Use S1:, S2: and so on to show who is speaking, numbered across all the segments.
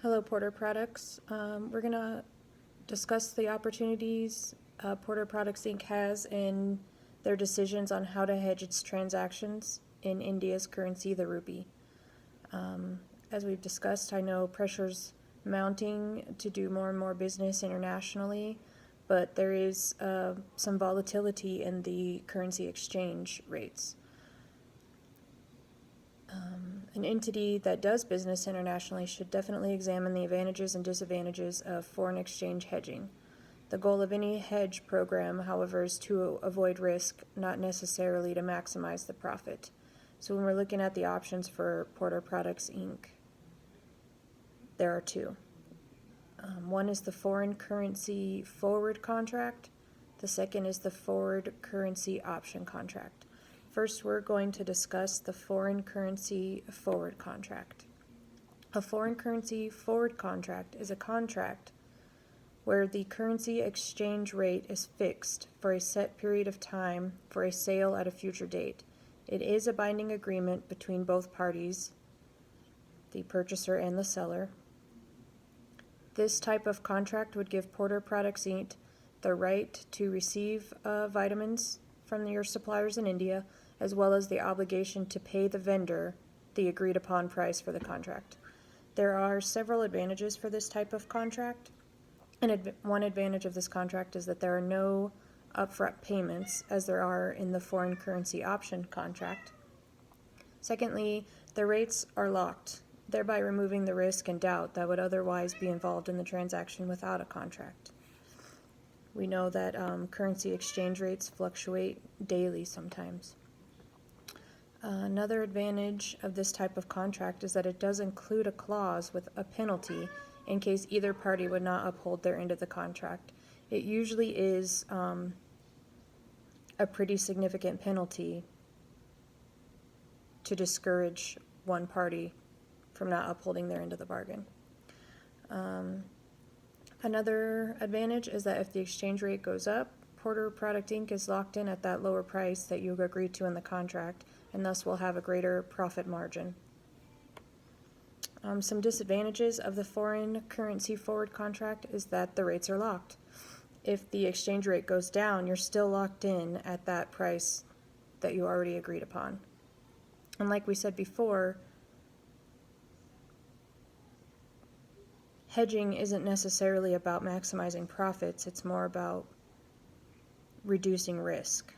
S1: Hello, Porter Products. We're going to discuss the opportunities Porter Products Inc. has in their decisions on how to hedge its transactions in India's currency, the rupee. As we've discussed, I know pressure's mounting to do more and more business internationally, but there is some volatility in the currency exchange rates. An entity that does business internationally should definitely examine the advantages and disadvantages of foreign exchange hedging. The goal of any hedge program, however, is to avoid risk, not necessarily to maximize the profit. So when we're looking at the options for Porter Products Inc., there are two. One is the foreign currency forward contract. The second is the forward currency option contract. First, we're going to discuss the foreign currency forward contract. A foreign currency forward contract is a contract where the currency exchange rate is fixed for a set period of time for a sale at a future date. It is a binding agreement between both parties, the purchaser and the seller. This type of contract would give Porter Products Inc. the right to receive vitamins from your suppliers in India, as well as the obligation to pay the vendor the agreed upon price for the contract. There are several advantages for this type of contract. And one advantage of this contract is that there are no upfront payments as there are in the foreign currency option contract. Secondly, the rates are locked, thereby removing the risk and doubt that would otherwise be involved in the transaction without a contract. We know that currency exchange rates fluctuate daily sometimes. Another advantage of this type of contract is that it does include a clause with a penalty in case either party would not uphold their end of the contract. It usually is a pretty significant penalty to discourage one party from not upholding their end of the bargain. Another advantage is that if the exchange rate goes up, Porter Product Inc. is locked in at that lower price that you agreed to in the contract, and thus will have a greater profit margin. Some disadvantages of the foreign currency forward contract is that the rates are locked. If the exchange rate goes down, you're still locked in at that price that you already agreed upon. And like we said before, hedging isn't necessarily about maximizing profits, it's more about reducing risk.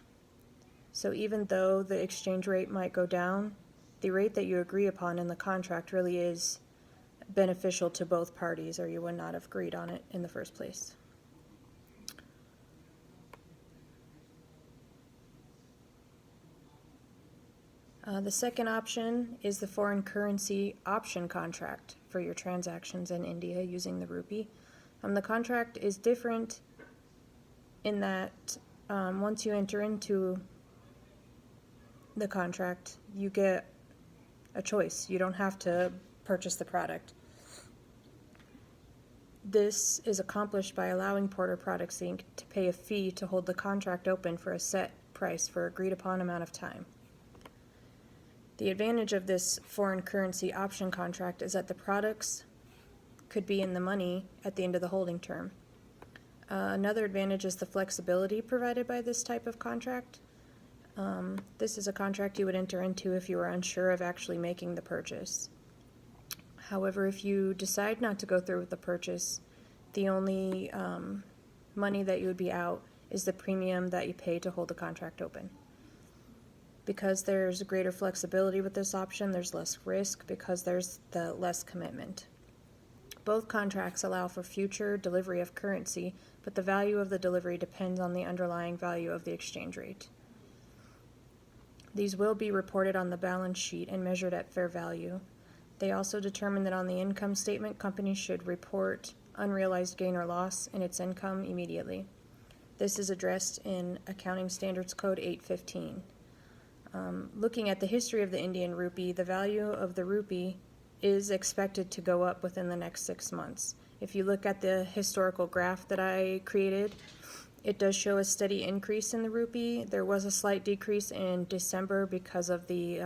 S1: So even though the exchange rate might go down, the rate that you agree upon in the contract really is beneficial to both parties, or you would not have agreed on it in the first place. The second option is the foreign currency option contract for your transactions in India using the rupee. The contract is different in that once you enter into the contract, you get a choice. You don't have to purchase the product. This is accomplished by allowing Porter Products Inc. to pay a fee to hold the contract open for a set price for agreed upon amount of time. The advantage of this foreign currency option contract is that the products could be in the money at the end of the holding term. Another advantage is the flexibility provided by this type of contract. This is a contract you would enter into if you were unsure of actually making the purchase. However, if you decide not to go through with the purchase, the only money that you would be out is the premium that you pay to hold the contract open. Because there's greater flexibility with this option, there's less risk because there's the less commitment. Both contracts allow for future delivery of currency, but the value of the delivery depends on the underlying value of the exchange rate. These will be reported on the balance sheet and measured at fair value. They also determine that on the income statement, companies should report unrealized gain or loss in its income immediately. This is addressed in Accounting Standards Code 815. Looking at the history of the Indian rupee, the value of the rupee is expected to go up within the next 6 months. If you look at the historical graph that I created, it does show a steady increase in the rupee. There was a slight decrease in December because of the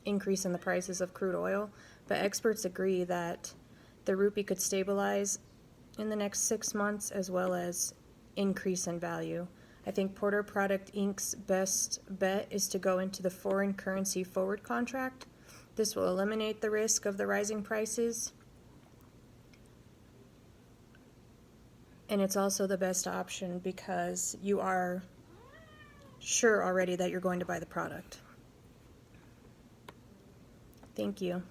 S1: increase in the prices of crude oil, but experts agree that The rupee could stabilize in the next 6 months as well as increase in value. I think Porter Product Inc.'s best bet is to go into the foreign currency forward contract. This will eliminate the risk of the rising prices. And it's also the best option because you are sure already that you're going to buy the product. Thank you.